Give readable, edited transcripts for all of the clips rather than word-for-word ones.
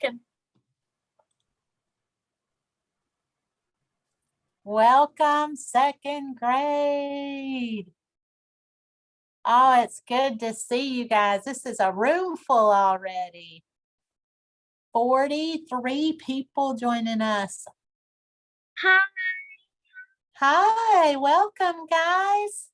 Second. Welcome, second grade. Oh, it's good to see you guys. This is a room full already. 43 people joining us. Hi. Hi, welcome, guys.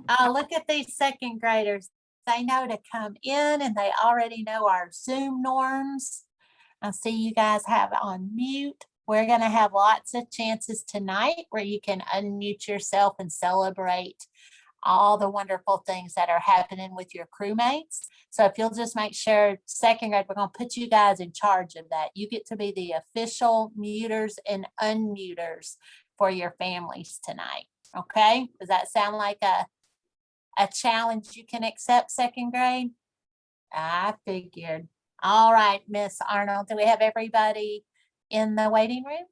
Oh, look at these second graders. They know to come in and they already know our Zoom norms. I see you guys have on mute. We're going to have lots of chances tonight where you can unmute yourself and celebrate all the wonderful things that are happening with your crewmates. So if you'll just make sure, second grade, we're going to put you guys in charge of that. You get to be the official muters and unmuters for your families tonight. Okay? Does that sound like a challenge you can accept, second grade? I figured. All right, Miss Arnold, do we have everybody in the waiting room?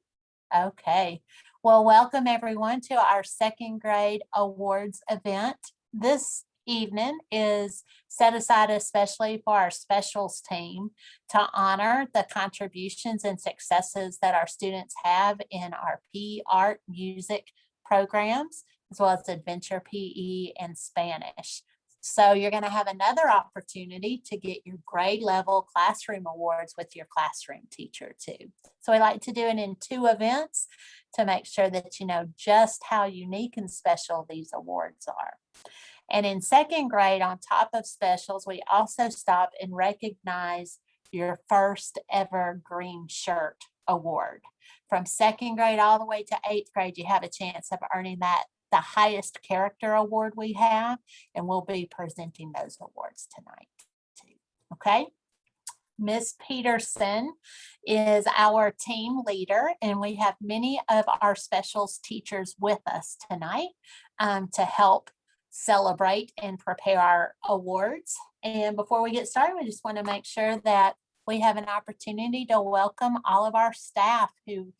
Okay. Well, welcome everyone to our second grade awards event. This evening is set aside especially for our specials team to honor the contributions and successes that our students have in our PE, art, music programs, as well as adventure PE and Spanish. So you're going to have another opportunity to get your grade level classroom awards with your classroom teacher too. So we like to do it in 2 events to make sure that you know just how unique and special these awards are. And in second grade, on top of specials, we also stop and recognize your first ever green shirt award. From second grade all the way to 8th grade, you have a chance of earning that, the highest character award we have, and we'll be presenting those awards tonight too. Okay. Miss Peterson is our team leader, and we have many of our specials teachers with us tonight to help celebrate and prepare our awards. And before we get started, we just want to make sure that we have an opportunity to welcome all of our staff who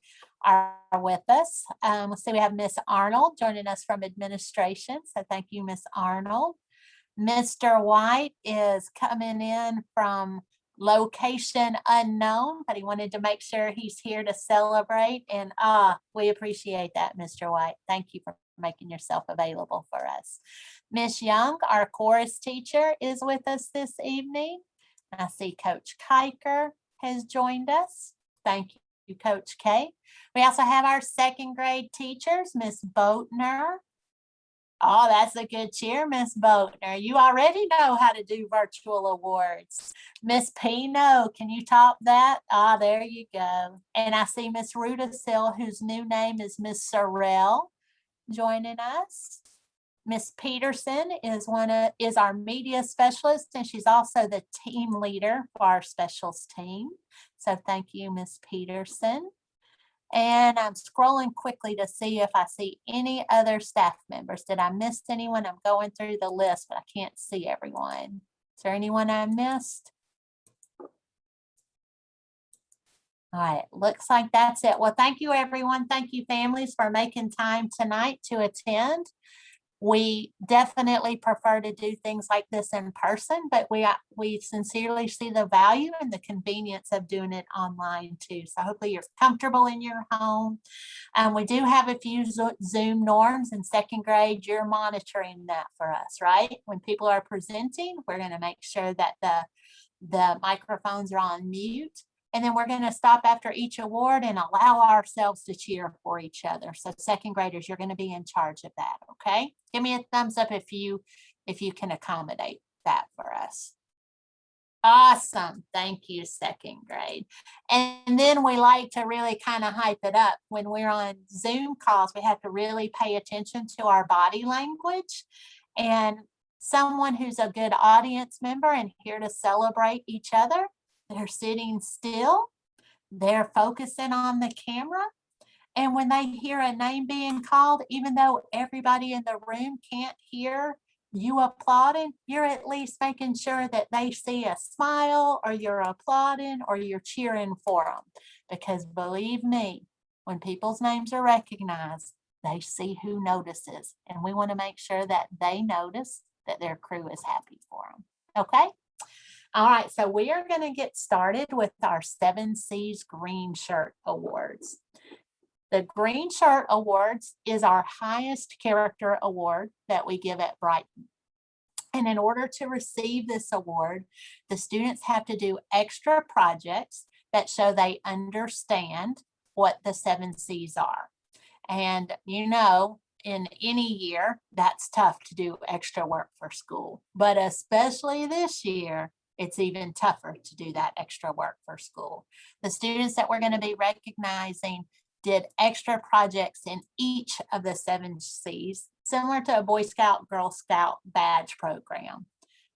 are with us. Let's see, we have Miss Arnold joining us from administration. So thank you, Miss Arnold. Mr. White is coming in from location unknown, but he wanted to make sure he's here to celebrate. And we appreciate that, Mr. White. Thank you for making yourself available for us. Miss Young, our chorus teacher, is with us this evening. I see Coach Kiker has joined us. Thank you, Coach K. We also have our second grade teachers, Miss Boatner. Oh, that's a good cheer, Miss Boatner. You already know how to do virtual awards. Miss Pino, can you top that? There you go. And I see Miss Rudisil, whose new name is Miss Sorrell, joining us. Miss Peterson is our media specialist, and she's also the team leader for our specials team. So thank you, Miss Peterson. And I'm scrolling quickly to see if I see any other staff members. Did I miss anyone? I'm going through the list, but I can't see everyone. Is there anyone I missed? All right, looks like that's it. Well, thank you, everyone. Thank you, families, for making time tonight to attend. We definitely prefer to do things like this in person, but we sincerely see the value and the convenience of doing it online too. So hopefully you're comfortable in your home. We do have a few Zoom norms in second grade. You're monitoring that for us, right? When people are presenting, we're going to make sure that the microphones are on mute. And then we're going to stop after each award and allow ourselves to cheer for each other. So second graders, you're going to be in charge of that, okay? Give me a thumbs up if you can accommodate that for us. Awesome. Thank you, second grade. And then we like to really kind of hype it up. When we're on Zoom calls, we have to really pay attention to our body language. And someone who's a good audience member and here to celebrate each other, they're sitting still, they're focusing on the camera. And when they hear a name being called, even though everybody in the room can't hear you applauding, you're at least making sure that they see a smile, or you're applauding, or you're cheering for them. Because believe me, when people's names are recognized, they see who notices. And we want to make sure that they notice that their crew is happy for them. Okay? All right, so we are going to get started with our 7C's Green Shirt Awards. The Green Shirt Awards is our highest character award that we give at Brighton. And in order to receive this award, the students have to do extra projects that show they understand what the 7C's are. And you know, in any year, that's tough to do extra work for school, but especially this year, it's even tougher to do that extra work for school. The students that we're going to be recognizing did extra projects in each of the 7C's, similar to a Boy Scout, Girl Scout badge program,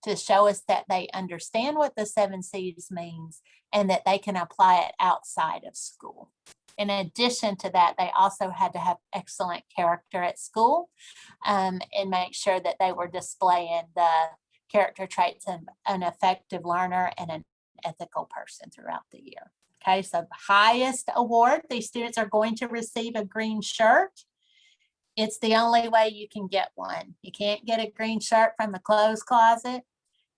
to show us that they understand what the 7C's means and that they can apply it outside of school. In addition to that, they also had to have excellent character at school and make sure that they were displaying the character traits of an effective learner and an ethical person throughout the year. Okay, so the highest award, these students are going to receive a green shirt. It's the only way you can get one. You can't get a green shirt from the clothes closet.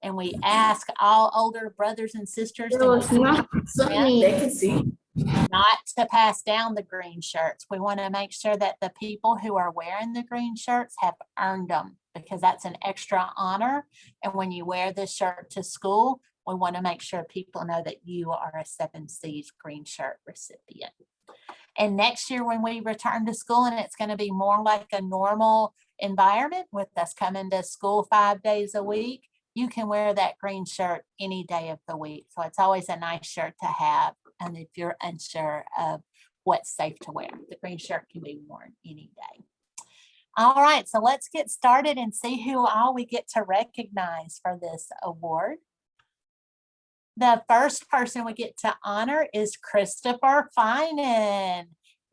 And we ask all older brothers and sisters It's not something they can see. Not to pass down the green shirts. We want to make sure that the people who are wearing the green shirts have earned them, because that's an extra honor. And when you wear this shirt to school, we want to make sure people know that you are a 7C's green shirt recipient. And next year when we return to school, and it's going to be more like a normal environment with us coming to school 5 days a week, you can wear that green shirt any day of the week. So it's always a nice shirt to have. And if you're unsure of what's safe to wear, the green shirt can be worn any day. All right, so let's get started and see who all we get to recognize for this award. The first person we get to honor is Christopher Finan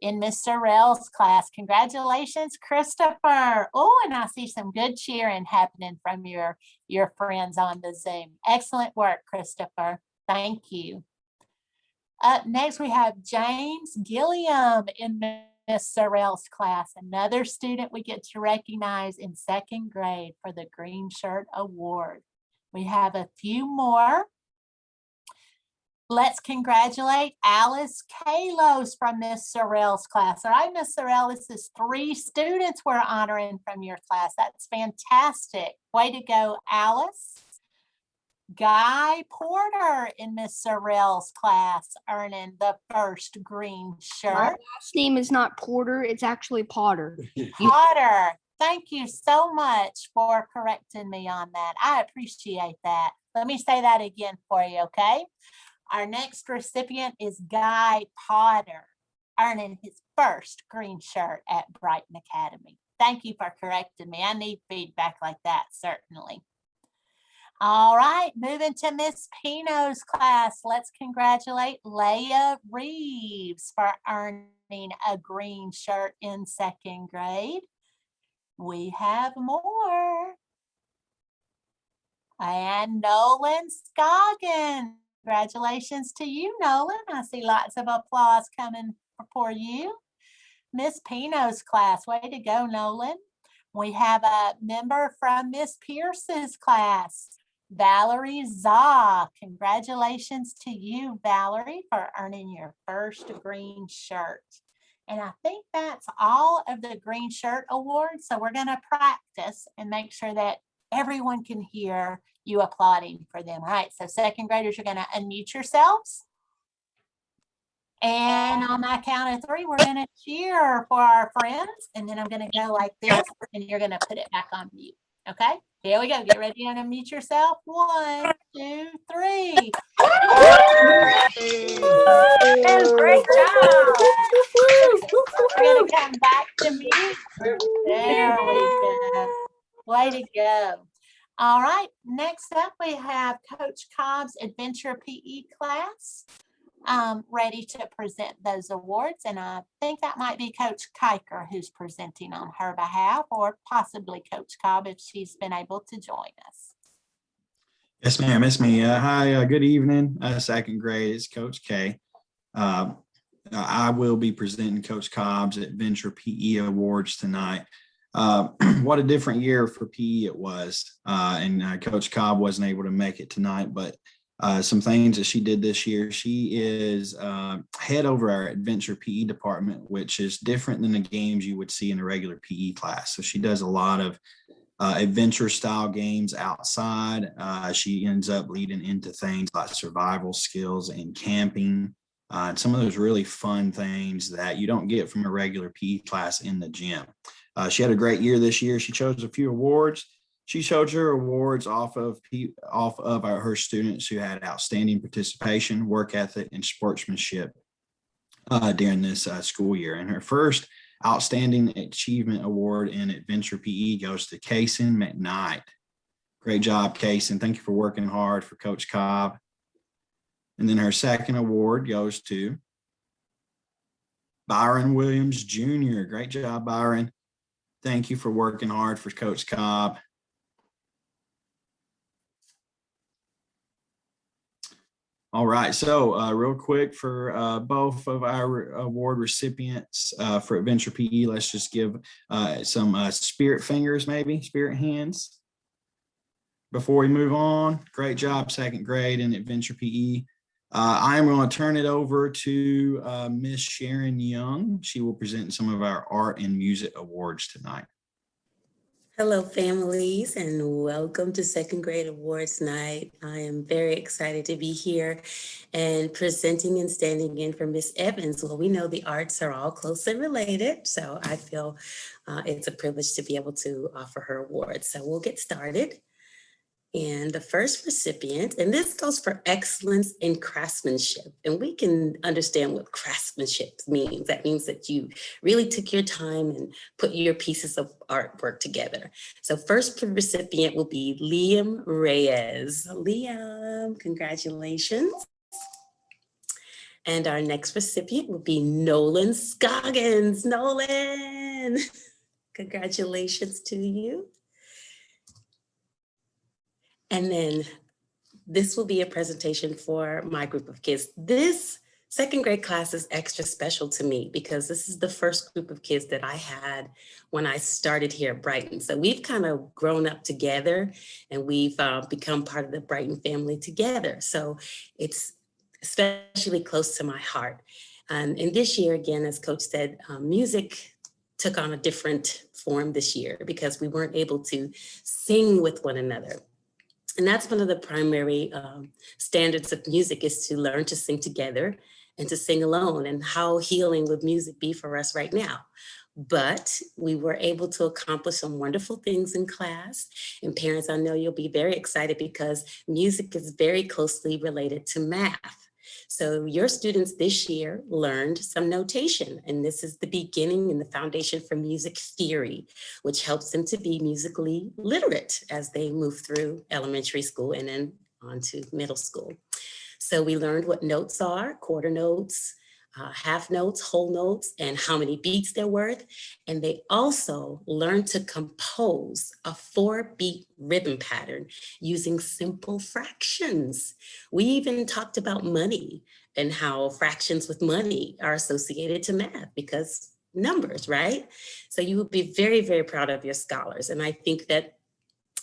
in Miss Sorrell's class. Congratulations, Christopher. Oh, and I see some good cheering happening from your friends on the Zoom. Excellent work, Christopher. Thank you. Up next, we have James Gilliam in Miss Sorrell's class, another student we get to recognize in 2nd grade for the Green Shirt Award. We have a few more. Let's congratulate Alice Kalos from Miss Sorrell's class. All right, Miss Sorrell, this is 3 students we're honoring from your class. That's fantastic. Way to go, Alice. Guy Porter in Miss Sorrell's class, earning the first green shirt. My last name is not Porter, it's actually Potter. Potter, thank you so much for correcting me on that. I appreciate that. Let me say that again for you, okay? Our next recipient is Guy Potter, earning his first green shirt at Brighton Academy. Thank you for correcting me. I need feedback like that, certainly. All right, moving to Miss Pino's class. Let's congratulate Leah Reeves for earning a green shirt in 2nd grade. We have more. And Nolan Scoggins. Congratulations to you, Nolan. I see lots of applause coming for you. Miss Pino's class. Way to go, Nolan. We have a member from Miss Pierce's class, Valerie Zaw. Congratulations to you, Valerie, for earning your first green shirt. And I think that's all of the green shirt awards. So we're going to practice and make sure that everyone can hear you applauding for them. All right, so 2nd graders, you're going to unmute yourselves. And on my count of 3, we're going to cheer for our friends. And then I'm going to go like this, and you're going to put it back on mute. Okay, here we go. Get ready to unmute yourself. 1, 2, 3. Great job. We're going to come back to me. There we go. Way to go. All right, next up we have Coach Cobb's Adventure PE class ready to present those awards. And I think that might be Coach Kiker who's presenting on her behalf, or possibly Coach Cobb if she's been able to join us. Yes, ma'am. It's me. Hi, good evening. 2nd grade, it's Coach K. I will be presenting Coach Cobb's Adventure PE Awards tonight. What a different year for PE it was. And Coach Cobb wasn't able to make it tonight, but Some things that she did this year. She is head over our adventure PE department, which is different than the games you would see in a regular PE class. So she does a lot of adventure style games outside. She ends up leading into things like survival skills and camping. And some of those really fun things that you don't get from a regular PE class in the gym. She had a great year this year. She chose a few awards. She showed her awards off of her students who had outstanding participation, work ethic, and sportsmanship during this school year. And her first Outstanding Achievement Award in Adventure PE goes to Kaysen McKnight. Great job, Kaysen. Thank you for working hard for Coach Cobb. And then her second award goes to Byron Williams Jr. Great job, Byron. Thank you for working hard for Coach Cobb. All right, so real quick for both of our award recipients for Adventure PE, let's just give some spirit fingers, maybe, spirit hands. Before we move on, great job, second grade in Adventure PE. I am going to turn it over to Miss Sharon Young. She will present some of our art and music awards tonight. Hello, families, and welcome to Second Grade Awards Night. I am very excited to be here and presenting and standing in for Miss Evans. Well, we know the arts are all closely related, so I feel it's a privilege to be able to offer her awards. So we'll get started. And the first recipient, and this goes for excellence in craftsmanship. And we can understand what craftsmanship means. That means that you really took your time and put your pieces of artwork together. So first recipient will be Liam Reyes. Liam, congratulations. And our next recipient will be Nolan Scoggins. Nolan, congratulations to you. And then this will be a presentation for my group of kids. This second grade class is extra special to me because this is the first group of kids that I had when I started here at Brighton. So we've kind of grown up together and we've become part of the Brighton family together. So it's especially close to my heart. And this year, again, as Coach said, music took on a different form this year because we weren't able to sing with one another. And that's one of the primary standards of music is to learn to sing together and to sing alone. And how healing would music be for us right now? But we were able to accomplish some wonderful things in class. And parents, I know you'll be very excited because music is very closely related to math. So your students this year learned some notation, and this is the beginning and the foundation for music theory, which helps them to be musically literate as they move through elementary school and then on to middle school. So we learned what notes are, quarter notes, half notes, whole notes, and how many beats they're worth. And they also learned to compose a 4-beat rhythm pattern using simple fractions. We even talked about money and how fractions with money are associated to math because numbers, right? So you would be very, very proud of your scholars. And I think that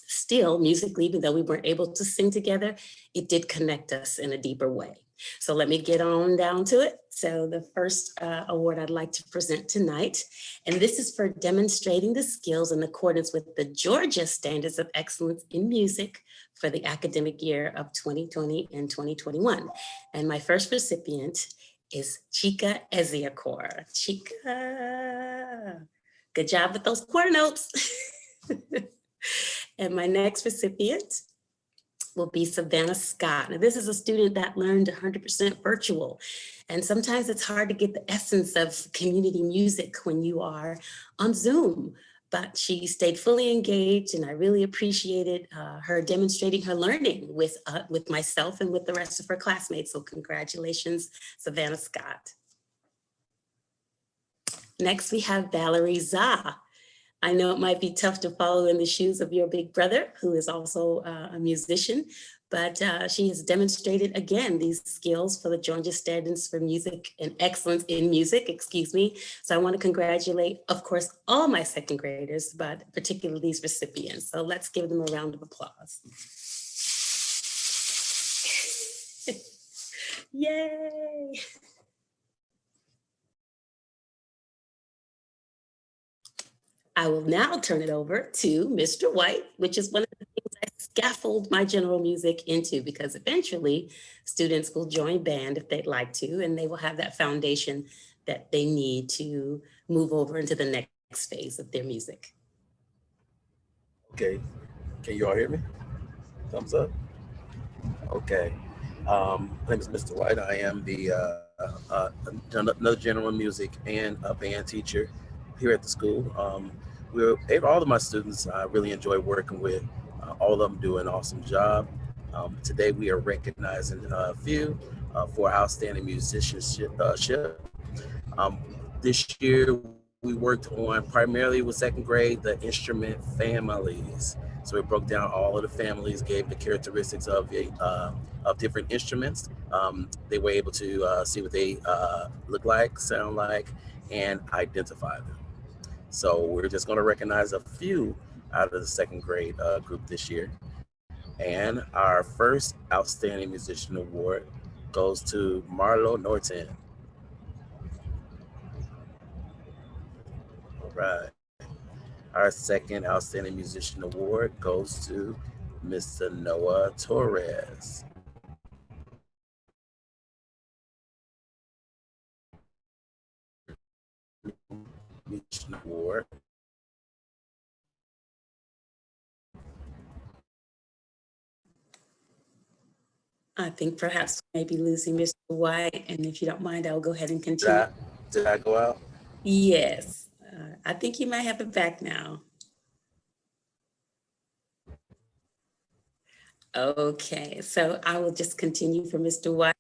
still musically, even though we weren't able to sing together, it did connect us in a deeper way. So let me get on down to it. So the first award I'd like to present tonight, and this is for demonstrating the skills in accordance with the Georgia Standards of Excellence in Music for the academic year of 2020 and 2021. And my first recipient is Chika Eziakor. Chika, good job with those quarter notes. And my next recipient will be Savannah Scott. Now, this is a student that learned 100% virtual. And sometimes it's hard to get the essence of community music when you are on Zoom, but she stayed fully engaged and I really appreciated her demonstrating her learning with myself and with the rest of her classmates. So congratulations, Savannah Scott. Next, we have Valerie Zah. I know it might be tough to follow in the shoes of your big brother, who is also a musician, but she has demonstrated, again, these skills for the Georgia Standards for Music and Excellence in Music, excuse me. So I want to congratulate, of course, all my second graders, but particularly these recipients. So let's give them a round of applause. Yay! I will now turn it over to Mr. White, which is one of the things I scaffold my general music into, because eventually students will join band if they'd like to, and they will have that foundation that they need to move over into the next phase of their music. Okay, can you all hear me? Thumbs up. Okay. My name is Mr. White. I am the another general music and a band teacher here at the school. All of my students I really enjoy working with. All of them do an awesome job. Today we are recognizing a few for outstanding musicianship. This year we worked on primarily with second grade the instrument families. So we broke down all of the families, gave the characteristics of different instruments. They were able to see what they look like, sound like, and identify them. So we're just going to recognize a few out of the second grade group this year. And our first Outstanding Musician Award goes to Marlo Norton. All right. Our second Outstanding Musician Award goes to Mr. Noah Torres. Musician Award. I think perhaps maybe losing Mr. White, and if you don't mind, I'll go ahead and Did continue. I go out? Yes, I think you might have it back now. Okay, so I will just continue for Mr. White.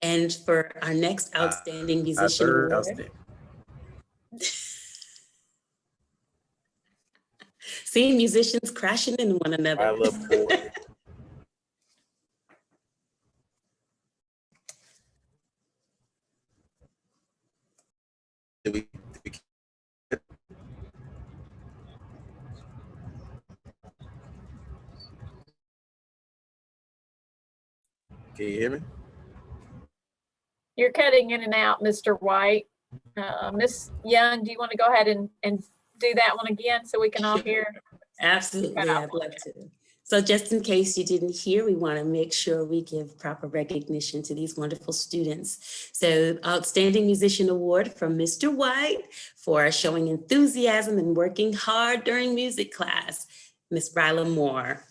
And for our next Outstanding Our Musician third Award. outstanding. Seeing musicians crashing into one another. I love poor. Did we Can you hear me? You're cutting in and out, Mr. White. Miss Young, do you want to go ahead and do that one again so we can all hear? Absolutely, I'd love to. So just in case you didn't hear, we want to make sure we give proper recognition to these wonderful students. So Outstanding Musician Award from Mr. White for showing enthusiasm and working hard during music class, Miss Ryla Moore.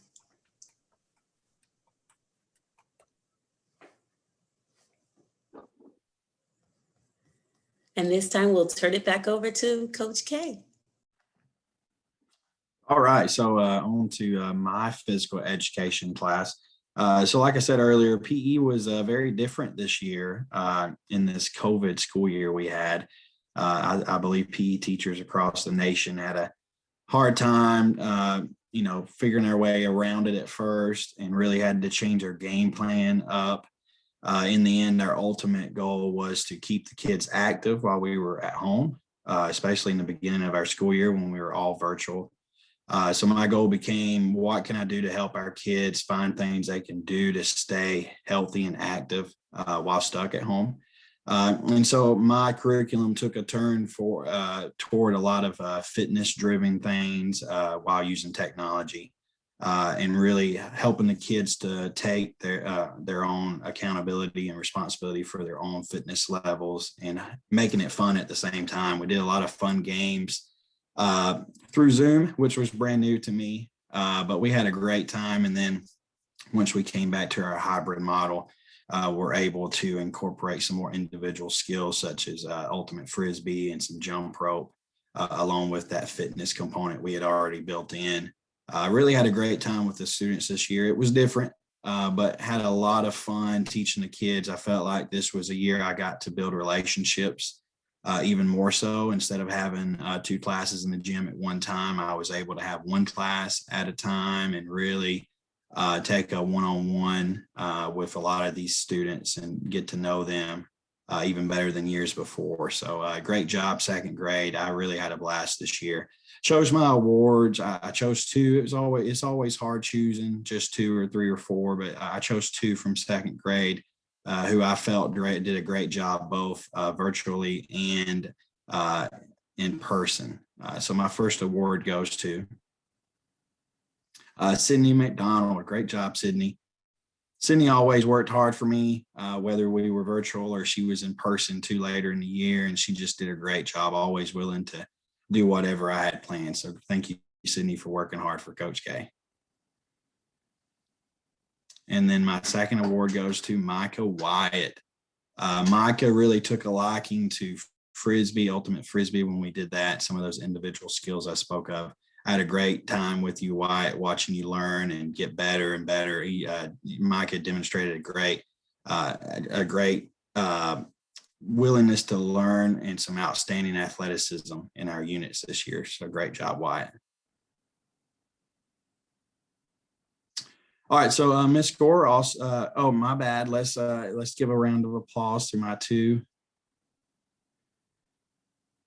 And this time we'll turn it back over to Coach K. All right, so on to my physical education class. So like I said earlier, PE was very different this year in this COVID school year we had. I believe PE teachers across the nation had a hard time, figuring their way around it at first, and really had to change their game plan up. In the end, our ultimate goal was to keep the kids active while we were at home, especially in the beginning of our school year when we were all virtual. So my goal became, what can I do to help our kids find things they can do to stay healthy and active while stuck at home? And so my curriculum took a turn toward a lot of fitness-driven things while using technology. And really helping the kids to take their own accountability and responsibility for their own fitness levels and making it fun at the same time. We did a lot of fun games through Zoom, which was brand new to me, but we had a great time. And then once we came back to our hybrid model, we're able to incorporate some more individual skills such as ultimate frisbee and some jump rope, along with that fitness component we had already built in. I really had a great time with the students this year. It was different, but had a lot of fun teaching the kids. I felt like this was a year I got to build relationships even more so. Instead of having 2 classes in the gym at one time, I was able to have 1 class at a time and really take a one-on-one with a lot of these students and get to know them even better than years before. So great job, second grade. I really had a blast this year. Chose my awards. I chose 2. It's always hard choosing just 2 or 3 or 4, but I chose 2 from second grade. who I felt did a great job both virtually and in person. So my first award goes to Sydney McDonald. Great job, Sydney. Sydney always worked hard for me, whether we were virtual or she was in person too later in the year, and she just did a great job, always willing to do whatever I had planned. So thank you, Sydney, for working hard for Coach K. And then my second award goes to Micah Wyatt. Micah really took a liking to Frisbee, Ultimate Frisbee, when we did that, some of those individual skills I spoke of. I had a great time with you, Wyatt, watching you learn and get better and better. Micah demonstrated a great willingness to learn and some outstanding athleticism in our units this year. So great job, Wyatt. All right, so Miss Gore also. Oh, my bad. Let's give a round of applause to my two.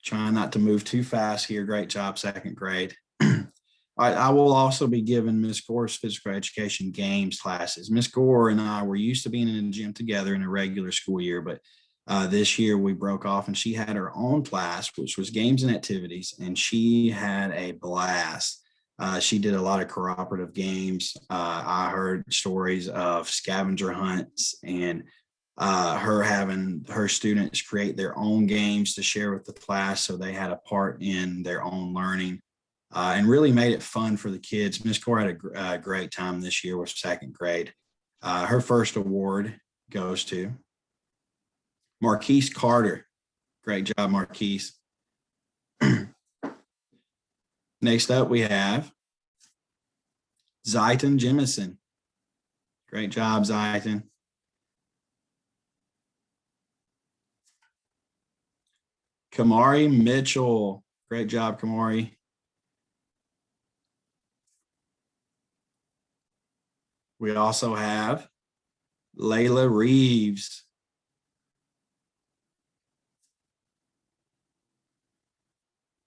Trying not to move too fast here. Great job, second grade. All right, I will also be giving Miss Gore's physical education games classes. Miss Gore and I were used to being in the gym together in a regular school year, but this year we broke off and she had her own class, which was games and activities, and she had a blast. She did a lot of cooperative games. I heard stories of scavenger hunts and her having her students create their own games to share with the class, so they had a part in their own learning, and really made it fun for the kids. Miss Gore had a great time this year with second grade. Her first award goes to Marquise Carter. Great job, Marquise. Next up, we have Zayton Jemison. Great job, Zayton. Kamari Mitchell. Great job, Kamari. We also have Layla Reeves.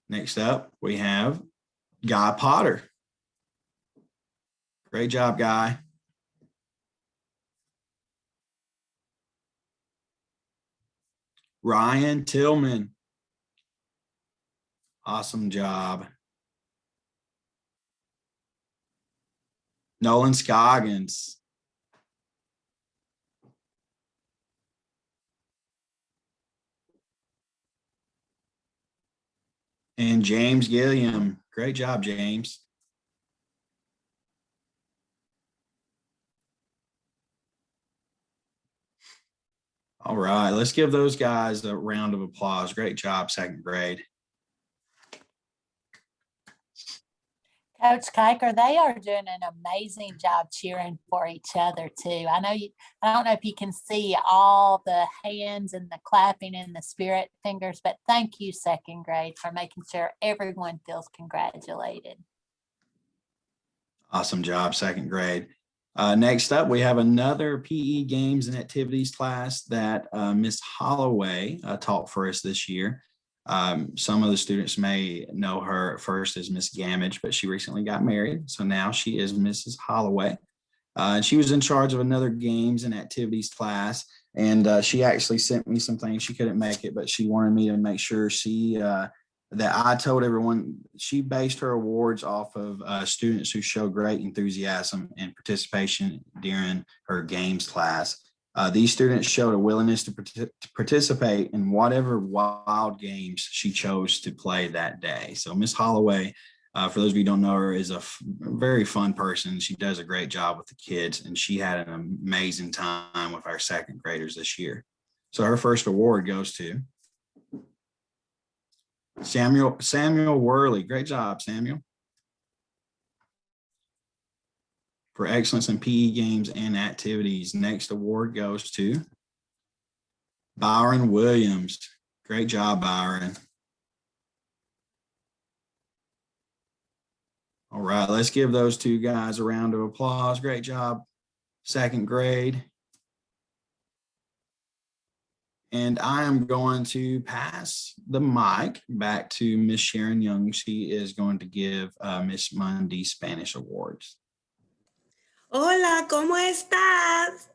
Next up, we have Guy Potter. Great job, Guy. Ryan Tillman. Awesome job. Nolan Scoggins. And James Gilliam. Great job, James. All right, let's give those guys a round of applause. Great job, second grade. Coach Kiker, they are doing an amazing job cheering for each other too. I don't know if you can see all the hands and the clapping and the spirit fingers, but thank you, second grade, for making sure everyone feels congratulated. Awesome job, second grade. Next up, we have another PE games and activities class that Miss Holloway taught for us this year. Some of the students may know her at first as Miss Gamage, but she recently got married. So now she is Mrs. Holloway. And she was in charge of another games and activities class. And she actually sent me some things. She couldn't make it, but she wanted me to make sure that I told everyone she based her awards off of students who show great enthusiasm and participation during her games class. These students showed a willingness to participate in whatever wild games she chose to play that day. So Miss Holloway, for those of you who don't know her, is a very fun person. She does a great job with the kids, and she had an amazing time with our second graders this year. So her first award goes to Samuel Worley. Great job, Samuel. For excellence in PE games and activities. Next award goes to Byron Williams. Great job, Byron. All right, let's give those two guys a round of applause. Great job, second grade. And I am going to pass the mic back to Miss Sharon Young. She is going to give Miss Mundy Spanish awards. Hola, ¿cómo estás?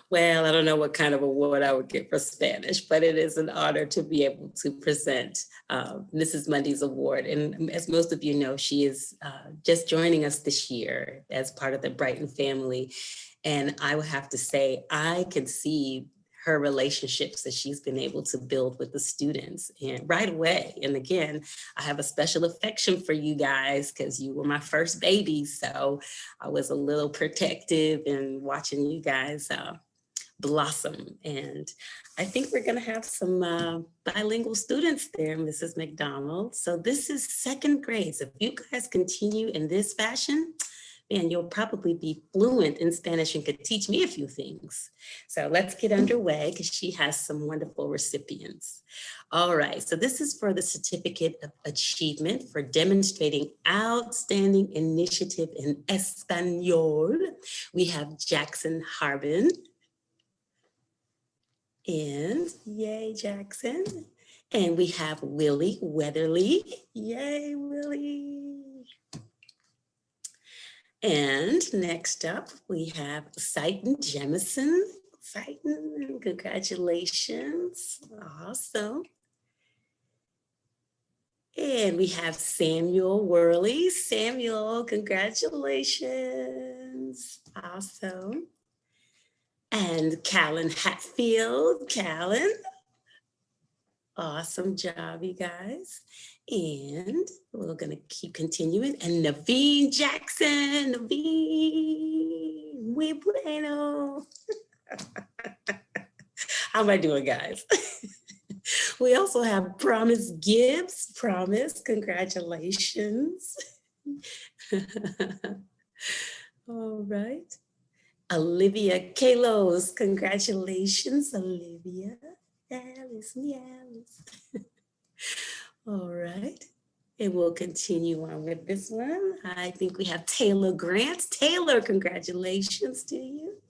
Well, I don't know what kind of award I would get for Spanish, but it is an honor to be able to present Mrs. Mundy's award. And as most of you know, she is just joining us this year as part of the Brighton family. And I would have to say, I can see her relationships that she's been able to build with the students and right away. And again, I have a special affection for you guys because you were my first babies. So I was a little protective and watching you guys blossom. And I think we're going to have some bilingual students there, Mrs. McDonald. So this is second grade. So if you guys continue in this fashion, man, you'll probably be fluent in Spanish and could teach me a few things. So let's get underway because she has some wonderful recipients. All right, so this is for the Certificate of Achievement for demonstrating outstanding initiative in Espanol. We have Jackson Harbin. And yay, Jackson. And we have Willie Weatherly. Yay, Willie. And next up, we have Seiton Jemison. Seiton, congratulations. Awesome. And we have Samuel Worley. Samuel, congratulations. Awesome. And Callan Hatfield. Callan. Awesome job, you guys. And we're gonna keep continuing. And Naveen Jackson, Naveen, muy bueno. How am I doing, guys? We also have Promise Gibbs. Promise, congratulations. All right. Olivia Kalos, congratulations, Olivia. Alice, me Alice. All right, and we'll continue on with this one. I think we have Taylor Grant. Taylor, congratulations to you.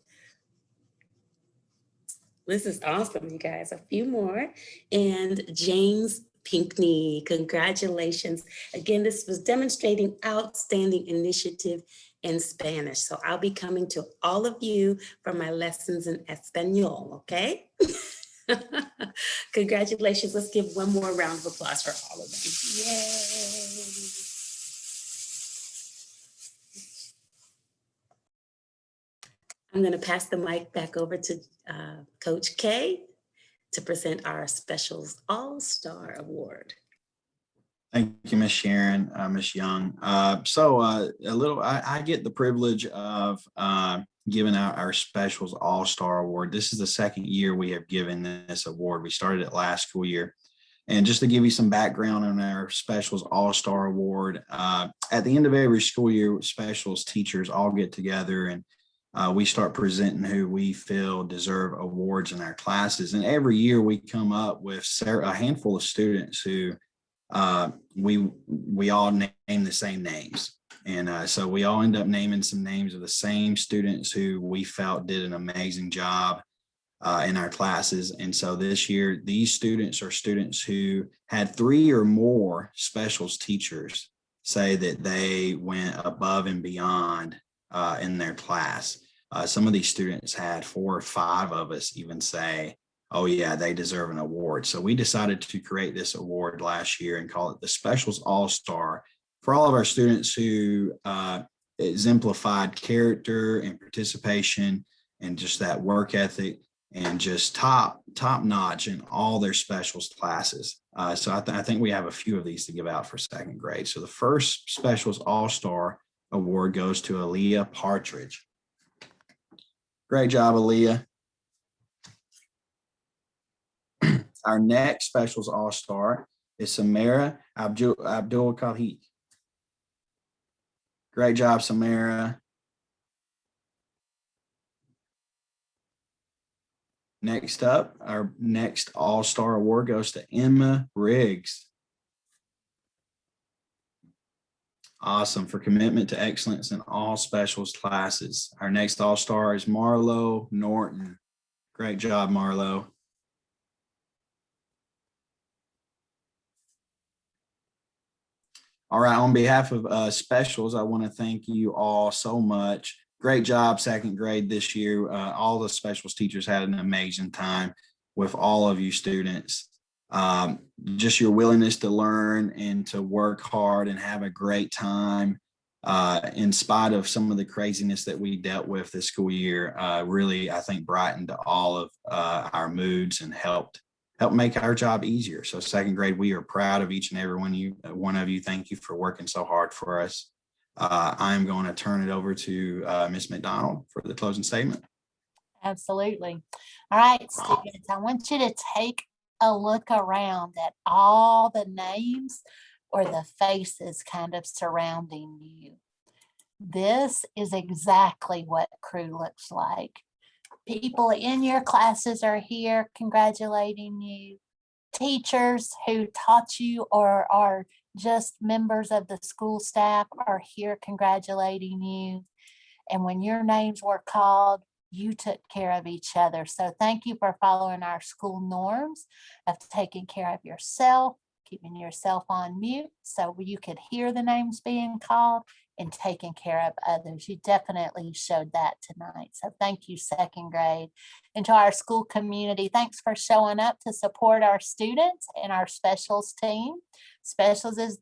This is awesome, you guys. A few more. And James Pinkney, congratulations. Again, this was demonstrating outstanding initiative in Spanish. So I'll be coming to all of you for my lessons in Espanol, okay? Congratulations. Let's give one more round of applause for all of them. Yay. I'm going to pass the mic back over to Coach K to present our Specials All-Star Award. Thank you, Miss Sharon, Miss Young. I get the privilege of giving out our Specials All-Star Award. This is the second year we have given this award. We started it last school year. And just to give you some background on our Specials All-Star Award, at the end of every school year, specials teachers all get together and we start presenting who we feel deserve awards in our classes. And every year we come up with a handful of students who we all name the same names. And so we all end up naming some names of the same students who we felt did an amazing job in our classes. And so this year, these students are students who had 3 or more specials teachers say that they went above and beyond in their class. Some of these students had 4 or 5 of us even say, oh yeah, they deserve an award. So we decided to create this award last year and call it the Specials All-Star for all of our students who exemplified character and participation and just that work ethic and just top notch in all their specials classes. So I think we have a few of these to give out for second grade. So the first Specials All-Star Award goes to Aaliyah Partridge. Great job, Aaliyah. Our next Specials All-Star is Samara Abdul Kahik. Great job, Samara. Next up, our next All-Star Award goes to Emma Riggs. Awesome, for commitment to excellence in all specials classes. Our next All-Star is Marlo Norton. Great job, Marlo. All right, on behalf of specials, I want to thank you all so much great job, second grade this year. All the specials teachers had an amazing time with all of you students. Just your willingness to learn and to work hard and have a great time, in spite of some of the craziness that we dealt with this school year, really, I think, brightened all of our moods and helped make our job easier. So second grade, we are proud of each and every one of you. Thank you for working so hard for us. I'm going to turn it over to Ms. McDonald for the closing statement. Absolutely. All right, students, I want you to take a look around at all the names or the faces kind of surrounding you. This is exactly what crew looks like. People in your classes are here congratulating you. Teachers who taught you or are just members of the school staff are here congratulating you. And when your names were called, you took care of each other. So thank you for following our school norms of taking care of yourself, keeping yourself on mute so you could hear the names being called, and taking care of others. You definitely showed that tonight. So thank you, second grade. And to our school community, thanks for showing up to support our students and our specials team. Specials is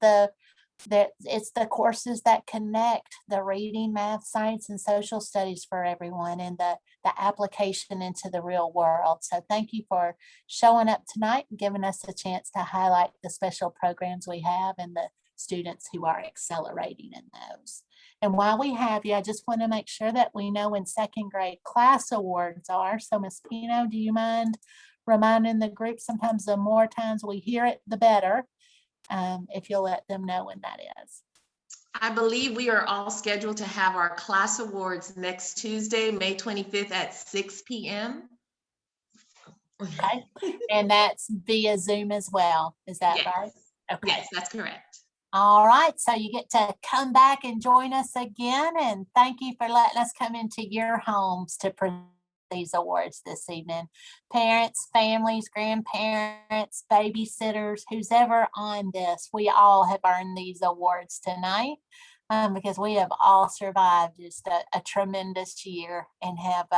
it's the courses that connect the reading, math, science, and social studies for everyone, and the application into the real world. So thank you for showing up tonight and giving us a chance to highlight the special programs we have and the students who are accelerating in those. And while we have you, I just want to make sure that we know when second grade class awards are. So Ms. Pino, do you mind reminding the group? Sometimes the more times we hear it, the better. If you'll let them know when that is. I believe we are all scheduled to have our class awards next Tuesday, May 25th at 6 p.m. Okay, and that's via Zoom as well. Is that Yes. right? Okay. Yes, that's correct. All right, so you get to come back and join us again, and thank you for letting us come into your homes to present these awards this evening. Parents, families, grandparents, babysitters, who's ever on this, we all have earned these awards tonight because we have all survived just a tremendous year and have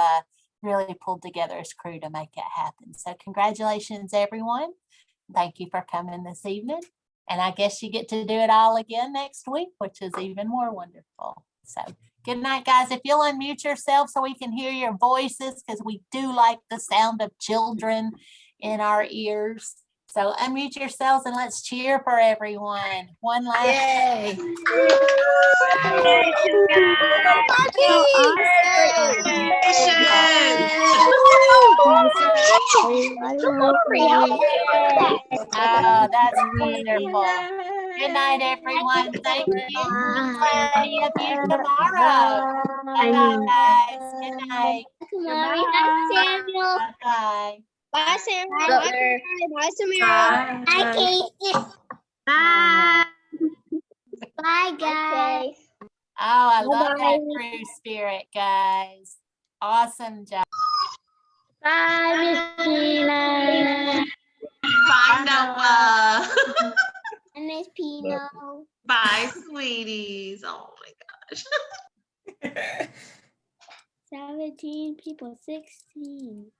really pulled together as crew to make it happen. So congratulations, everyone. Thank you for coming this evening. And I guess you get to do it all again next week, which is even more wonderful. So good night, guys. If you'll unmute yourself so we can hear your voices, because we do like the sound of children in our ears. So unmute yourselves and let's cheer for everyone. One last. Yay. Oh, that's wonderful. Good night, everyone. Thank you. See you tomorrow. Bye, guys. Good night. Samuel. Bye. Bye, Samuel. Butler. Bye, Samira. Bye. Bye. Bye, guys. Oh, I love that Bye-bye. crew spirit, guys. Awesome job. Bye, Miss Tina. Bye, Noah. And Miss Pino. Bye, sweeties. Oh my gosh. 17 people, 16.